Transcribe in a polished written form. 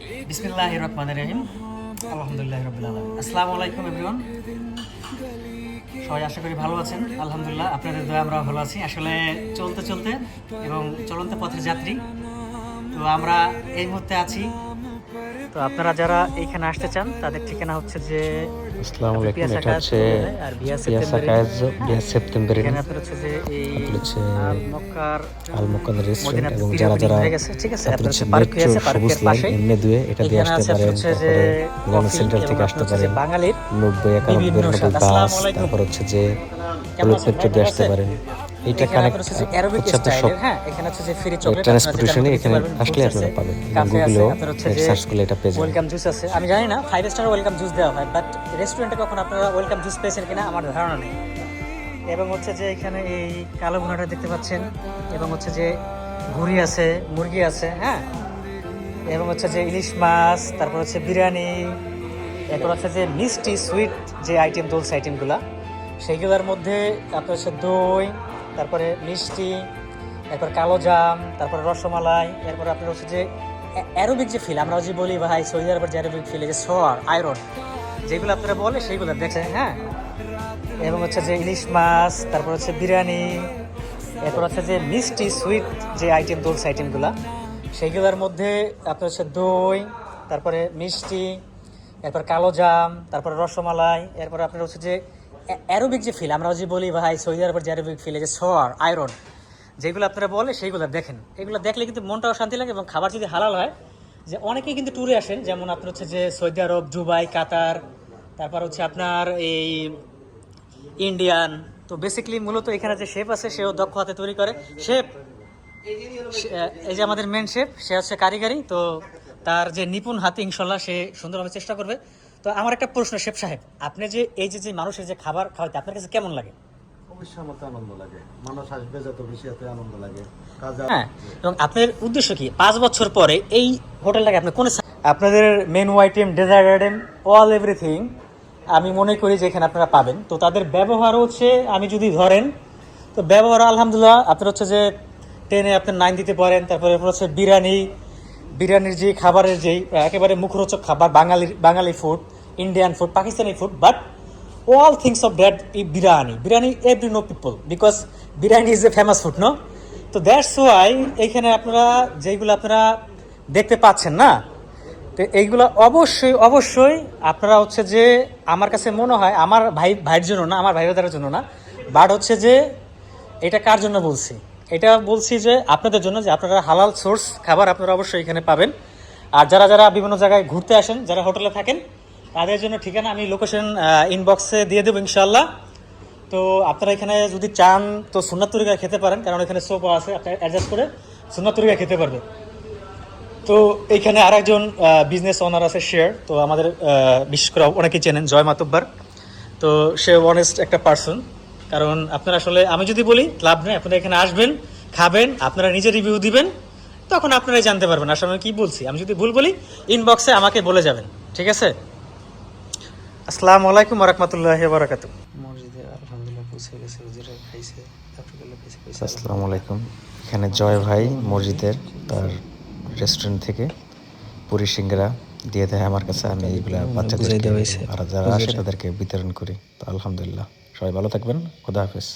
বিসমিল্লাহির রহমানির রহিম। আলহামদুলিল্লাহি রাব্বিল আলামিন। আসসালামু আলাইকুম এভরিওয়ান। সবাই আশা করি ভালো আছেন। আলহামদুলিল্লাহ, আপনাদের দয়া আমরা ভালো আছি। আসলে চলতে চলতে এবং চলন্ত পথের যাত্রী, তো আমরা এই মুহূর্তে আছি। তো আপনারা যারা এইখানে আসতে চান তাদের ঠিকানা হচ্ছে যে আসসালামু আলাইকুম। এটা হচ্ছে বিয়া সেপ্টেম্বরে আল মক্কানের রেস্টুরেন্ট, এবং যারা যারা সবুজ লাইন এমনি দুয়ে এটা দিয়ে আসতে পারেন। তারপরে মিলানো সেন্টার থেকে আসতে পারেন, 90-91-92 বাস, তারপর হচ্ছে যে হলুদ মেট্রো দিয়ে আসতে পারেন। এটা কানেক্ট হচ্ছে আপনার সব ট্রান্সপোর্টেশনে এখানে আসলে আপনারা পাবেন। গুগলেও সার্চ করলে এটা পেয়ে যাবেন। ওয়েলকাম জুস আছে, আমি জানি না 5 স্টার ওয়েলকাম জুস দেওয়া হয়, বাট রেস্টুরেন্টে কখন আপনারা ওয়েলকাম জুস পেয়েছেন কিনা আমার ধারণা নেই। এবং হচ্ছে যে এখানে এই কালো ভুনাটা দেখতে পাচ্ছেন, এবং হচ্ছে যে ঘুড়ি আছে, মুরগি আছে, হ্যাঁ, এবং হচ্ছে যে ইলিশ মাছ, তারপর হচ্ছে বিরিয়ানি, এরপর হচ্ছে যে মিষ্টি সুইট যে আইটেম, দোলস আইটেমগুলো, সেইগুলোর মধ্যে আপনার হচ্ছে দই, তারপরে মিষ্টি, এরপর কালো জাম, তারপরে রসমালাই, এরপর আপনার হচ্ছে যে অ্যারোবিক যে ফিল আমরা যে বলি ভাই সৌদি আরবের যে অ্যারোবিক ফিল, যে সোয়ার আয়রন যেগুলো আপনারা বলে সেইগুলো দেখেন, হ্যাঁ, এবং হচ্ছে যে ইলিশ মাছ, তারপর হচ্ছে বিরিয়ানি, এরপর হচ্ছে যে মিষ্টি সুইট যে আইটেম, দোলস আইটেমগুলো, সেইগুলোর মধ্যে আপনার হচ্ছে দই, তারপরে মিষ্টি, এরপর কালো জাম, তারপরে রসমালাই, এরপর আপনার হচ্ছে যে অ্যারোবিক যে ফিল আমরা যে বলি ভাই সৌদি আরবের যে অ্যারোবিক ফিল, যে সোয়ার আয়রন যেগুলো আপনারা বলে সেইগুলো দেখেন। এগুলো দেখলে কিন্তু মনটাও শান্তি লাগে, এবং খাবার যদি হালাল হয়, যে অনেকেই কিন্তু ট্যুরে আসেন, যেমন আপনার হচ্ছে যে সৌদি আরব, দুবাই, কাতার, তারপর হচ্ছে আপনার এই ইন্ডিয়ান। তো বেসিক্যালি মূলত এখানে যে শেফ আছে সেও দক্ষ হাতে তৈরি করে। শেফ এই যে আমাদের মেন শেফ, সে হচ্ছে কারিগরি, তো তার যে নিপুণ হাতে ইনশাল্লাহ সে সুন্দরভাবে চেষ্টা করবে। তো আমার একটা প্রশ্ন, শেফ সাহেব, আপনি যে এই যে মানুষের যে খাবার খাওয়াতে আপনার কাছে কেমন লাগে? অবশ্যই আমার তো আনন্দ লাগে, মানুষ আসবে যত বেশি এত আনন্দ লাগে। হ্যাঁ, এবং আপনার উদ্দেশ্য কি 5 বছর পরে এই হোটেলটাকে আপনি কোন আপনাদের menu item, dessert item, all everything আমি মনে করি যে এখানে আপনারা পাবেন। তো তাদের ব্যবহার হচ্ছে, আমি যদি ধরেন তো ব্যবহার আলহামদুলিল্লাহ, আপনার হচ্ছে যে 10-এ আপনি 9 দিতে পারেন। তারপরে হচ্ছে বিরিয়ানির যে খাবারের যেই একেবারে মুখরোচক খাবার, Bengali food, Indian food, Pakistani food, but all things of that biryani every know people, because biryani is a famous food, no? তো দ্যাটস ওয়াই এইখানে আপনারা যেইগুলো আপনারা দেখতে পাচ্ছেন না, তো এইগুলো অবশ্যই আপনারা হচ্ছে যে, আমার কাছে মনে হয় আমার ভাইয়ের জন্য না, আমার ভাই বোনদের জন্য না, বাট হচ্ছে যে এটা কার জন্য বলছি, এটা বলছি যে আপনাদের জন্য, যে আপনারা হালাল সোর্স খাবার আপনারা অবশ্যই এখানে পাবেন। আর যারা যারা বিভিন্ন জায়গায় ঘুরতে আসেন, যারা হোটেলে থাকেন, তাদের জন্য ঠিকানা আমি লোকেশন ইনবক্সে দিয়ে দেবো ইনশাল্লাহ। তো আপনারা এখানে যদি চান তো সুন্নাত তরিকা খেতে পারেন, কারণ এখানে সোফা আছে, আপনার অ্যাডজাস্ট করে সুন্নাত তরিকা খেতে পারবে। তো এইখানে আর একজন বিজনেস ওনার আছে, শেয়ার, তো আমাদের বিশেষ করে অনেকেই চেনেন, জয় মাতব্বার। তো সে অনেস্ট একটা পার্সন, কারণ আপনারা আসলে আমি যদি বলি লাভ নেই, আপনারা এখানে আসবেন, খাবেন, আপনারা নিজে রিভিউ দিবেন, তখন আপনারাই জানতে পারবেন আসলে আমি কী বলছি। আমি যদি ভুল বলি ইনবক্সে আমাকে বলে যাবেন, ঠিক আছে? আসসালামু আলাইকুম ওয়া রাহমাতুল্লাহি ওয়া বারাকাতুহু। মসজিদে আলহামদুলিল্লাহ পৌঁছে গেছে, হুজুরে খাইছে, আসসালামু আলাইকুম। এখানে জয় ভাই মসজিদের তার রেস্টুরেন্ট থেকে পুরি সিঙ্গারা দিয়ে দেয় আমার কাছে, আমি এইগুলা বাচ্চাদেরকে আর যারা আসে তাদেরকে বিতরণ করি। তো আলহামদুলিল্লাহ, সবাই ভালো থাকবেন, খোদা হাফেজ।